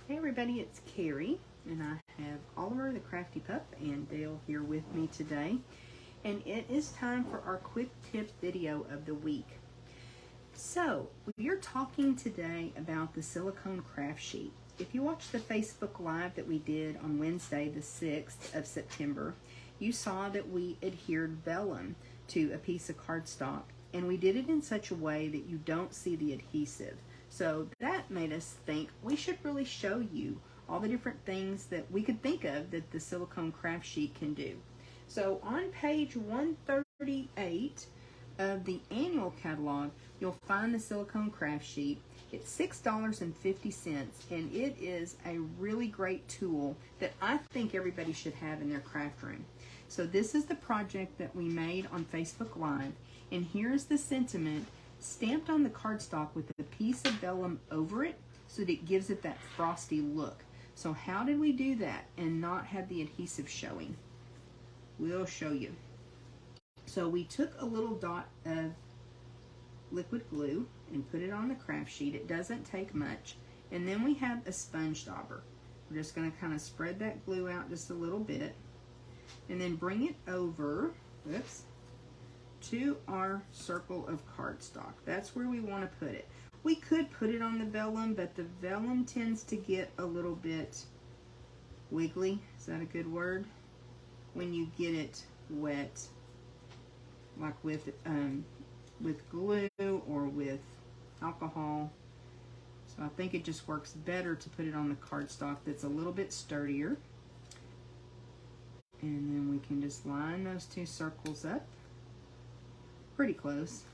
Hey everybody, it's Carrie, and I have Oliver the Crafty Pup and Dale here with me today. And it is time for our quick tip video of the week. So, we're talking today about the silicone craft sheet. If you watched the Facebook Live that we did on Wednesday, the 6th of September, you saw that we adhered vellum to a piece of cardstock, and we did it in such a way that you don't see the adhesive. So that made us think we should really show you all the different things that we could think of that the silicone craft sheet can do. So on page 138 of the annual catalog, you'll find the silicone craft sheet. It's $6.50, and it is a really great tool that I think everybody should have in their craft room. So this is the project that we made on Facebook Live, and here's the sentiment stamped on the cardstock with a piece of vellum over it so that it gives it that frosty look. So how did we do that and not have the adhesive showing? We'll show you. So we took a little dot of liquid glue and put it on the craft sheet. It doesn't take much. And then we have a sponge dauber. We're just going to kind of spread that glue out just a little bit and then bring it over, to our circle of cardstock. That's where we want to put it. We could put it on the vellum, but the vellum tends to get a little bit wiggly. Is that a good word? When you get it wet, like with glue or with alcohol. So I think it just works better to put it on the cardstock that's a little bit sturdier. And then we can just line those two circles up. Pretty close.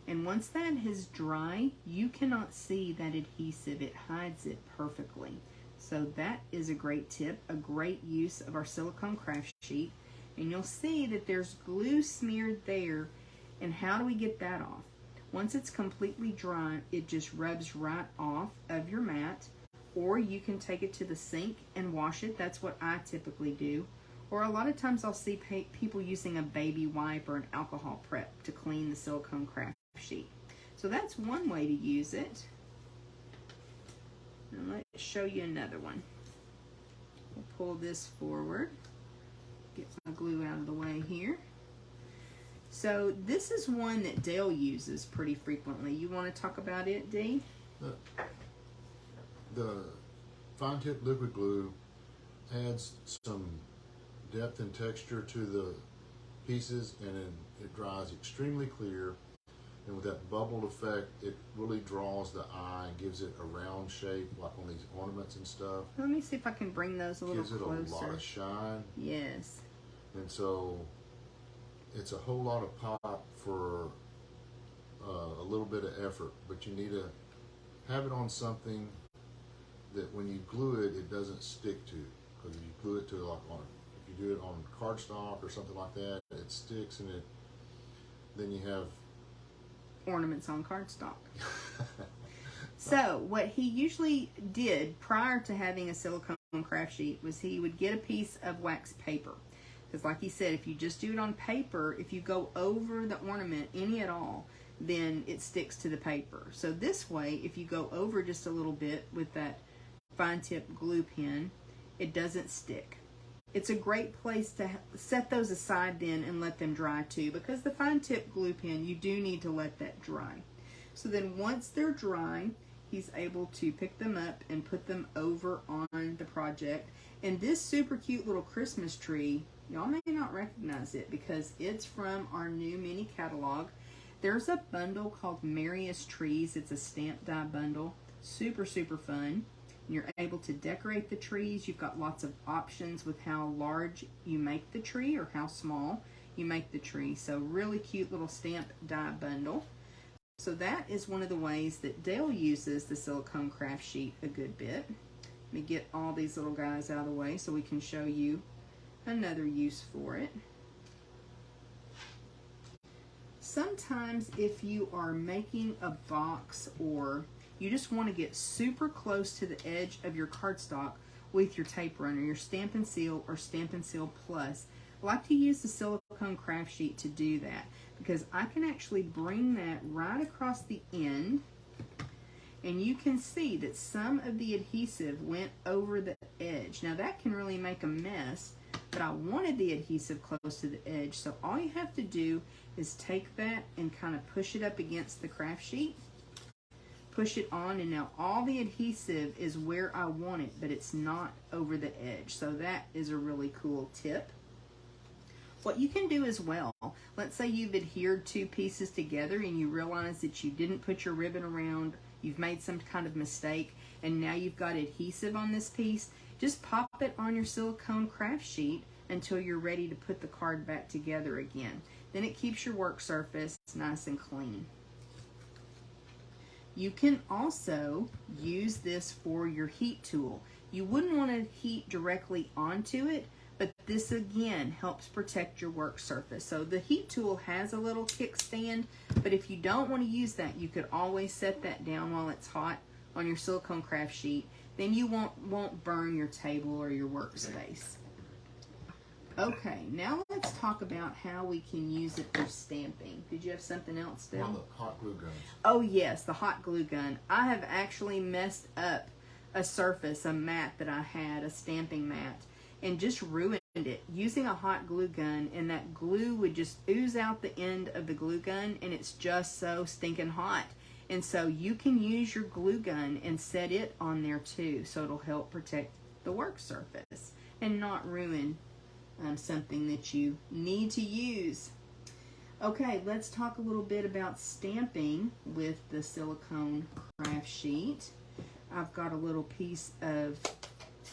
And once that is dry, you cannot see that adhesive. It hides it perfectly. So that is a great tip, a great use of our silicone craft sheet. And you'll see that there's glue smeared there. And how do we get that off? Once it's completely dry, it just rubs right off of your mat. Or you can take it to the sink and wash it. That's what I typically do. Or a lot of times I'll see people using a baby wipe or an alcohol prep to clean the silicone craft sheet. So that's one way to use it. And let's show you another one. We'll pull this forward. Get my glue out of the way here. So this is one that Dale uses pretty frequently. You want to talk about it, Dee? The fine tip liquid glue adds some depth and texture to the pieces, and it dries extremely clear, and with that bubbled effect it really draws the eye and gives it a round shape like on these ornaments and stuff. Let me see if I can bring those a little closer. Gives it a lot of shine. Yes. And so it's a whole lot of pop for a little bit of effort, but you need to have it on something that when you glue it, it doesn't stick to. Because if you glue it to if you do it on cardstock or something like that, it sticks, and then you have ornaments on cardstock. So what he usually did prior to having a silicone craft sheet was he would get a piece of wax paper. Because like he said, if you just do it on paper, if you go over the ornament any at all, then it sticks to the paper. So this way, if you go over just a little bit with that fine tip glue pen, it doesn't stick. It's a great place to set those aside then and let them dry too, because the fine tip glue pen, you do need to let that dry. So then once they're dry, he's able to pick them up and put them over on the project. And this super cute little Christmas tree, y'all may not recognize it because it's from our new mini catalog. There's a bundle called Merriest Trees. It's a stamp die bundle. Super, super fun. You're able to decorate the trees. You've got lots of options with how large you make the tree or how small you make the tree. So really cute little stamp die bundle. So that is one of the ways that Dale uses the silicone craft sheet a good bit. Let me get all these little guys out of the way so we can show you another use for it. Sometimes if you are making a box or you just want to get super close to the edge of your cardstock with your tape runner, your Stampin' Seal or Stampin' Seal Plus, I like to use the silicone craft sheet to do that because I can actually bring that right across the end And you can see that some of the adhesive went over the edge. Now that can really make a mess, but I wanted the adhesive close to the edge. So all you have to do is take that and kind of push it up against the craft sheet. Push it on, and now all the adhesive is where I want it, but it's not over the edge. So that is a really cool tip. What you can do as well, let's say you've adhered two pieces together and you realize that you didn't put your ribbon around, you've made some kind of mistake, and now you've got adhesive on this piece. Just pop it on your silicone craft sheet until you're ready to put the card back together again. Then it keeps your work surface nice and clean. You can also use this for your heat tool. You wouldn't want to heat directly onto it, but this again helps protect your work surface. So the heat tool has a little kickstand, but if you don't want to use that, you could always set that down while it's hot on your silicone craft sheet. Then you won't burn your table or your workspace. Okay, now let's talk about how we can use it for stamping. Did you have something else, Dale? One of the hot glue guns. Oh yes, the hot glue gun. I have actually messed up a surface, a mat that I had, a stamping mat, and just ruined it using a hot glue gun, and that glue would just ooze out the end of the glue gun, and it's just so stinking hot. And so you can use your glue gun and set it on there too, so it'll help protect the work surface and not ruin something that you need to use. Okay, let's talk a little bit about stamping with the silicone craft sheet. I've got a little piece of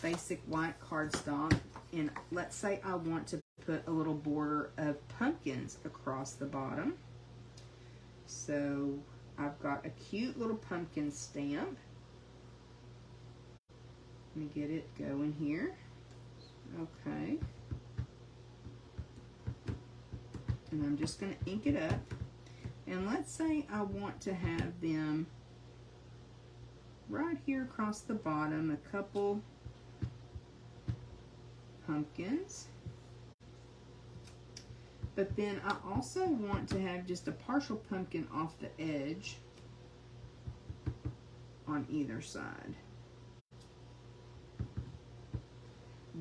basic white cardstock, and let's say I want to put a little border of pumpkins across the bottom. So I've got a cute little pumpkin stamp. Let me get it going here. Okay. And I'm just going to ink it up. And let's say I want to have them right here across the bottom, a couple pumpkins. But then I also want to have just a partial pumpkin off the edge on either side.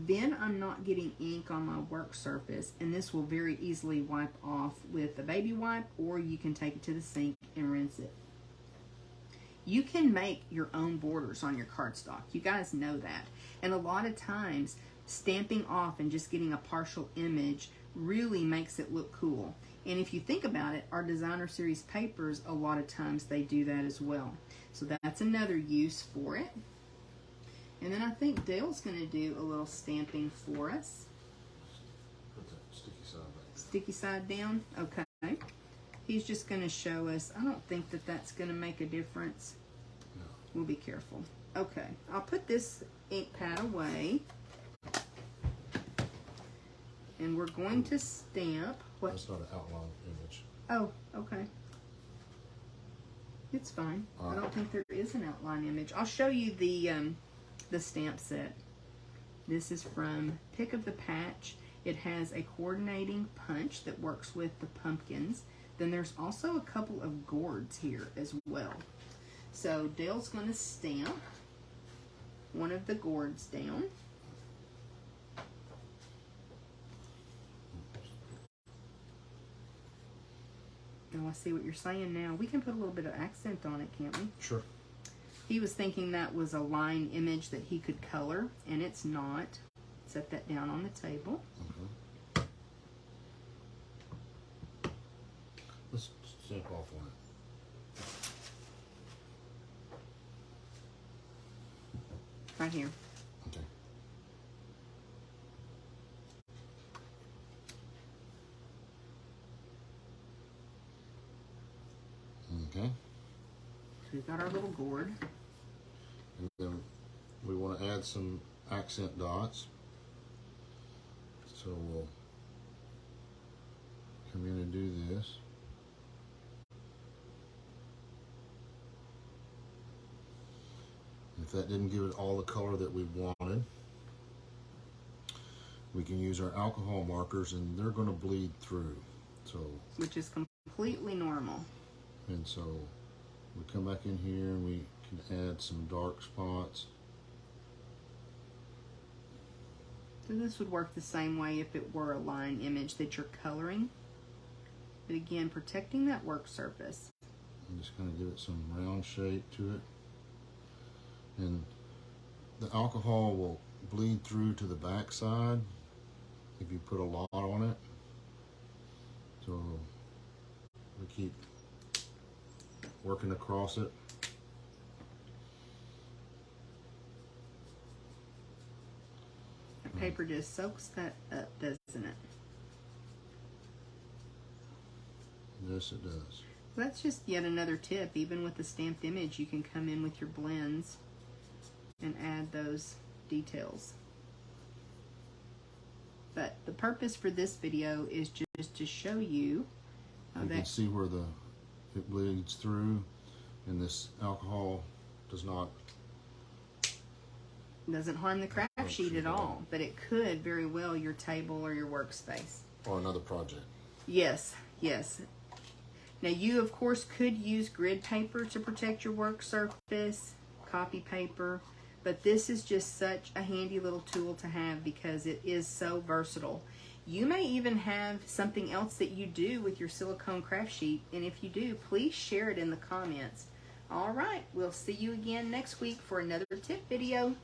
Then I'm not getting ink on my work surface, and this will very easily wipe off with a baby wipe, or you can take it to the sink and rinse it. You can make your own borders on your cardstock. You guys know that. And a lot of times, stamping off and just getting a partial image really makes it look cool. And if you think about it, our designer series papers, a lot of times they do that as well. So that's another use for it. And then I think Dale's going to do a little stamping for us. Put that sticky side back. Sticky side down? Okay. He's just going to show us. I don't think that that's going to make a difference. No. We'll be careful. Okay. I'll put this ink pad away. And we're going to stamp. What? That's not an outline image. Oh, okay. It's fine. I don't think there is an outline image. I'll show you the stamp set. This is from Pick of the Patch. It has a coordinating punch that works with the pumpkins. Then there's also a couple of gourds here as well. So Dale's going to stamp one of the gourds down. Oh, I see what you're saying now. We can put a little bit of accent on it, can't we? Sure. He was thinking that was a line image that he could color, and it's not. Set that down on the table. Mm-hmm. Let's stamp off on it. Right here. Okay. Okay. So we've got our little gourd. And then we want to add some accent dots. So we'll come in and do this. If that didn't give it all the color that we wanted, we can use our alcohol markers, and they're going to bleed through. So, Which is completely normal. and so we come back in here and we can add some dark spots. So this would work the same way if it were a line image that you're coloring. But again, protecting that work surface. I'm just going to give it some round shape to it. And the alcohol will bleed through to the back side if you put a lot on it. So we keep working across it. The paper just soaks that up, doesn't it? Yes, it does. That's just yet another tip. Even with the stamped image, you can come in with your blends and add those details. But the purpose for this video is just to show you You can see where it bleeds through, and this alcohol doesn't harm the craft sheet at all, but it could very well your table or your workspace. Or another project. Yes, yes. Now you of course could use grid paper to protect your work surface, copy paper, but this is just such a handy little tool to have because it is so versatile. You may even have something else that you do with your silicone craft sheet, and if you do, please share it in the comments. All right, we'll see you again next week for another tip video.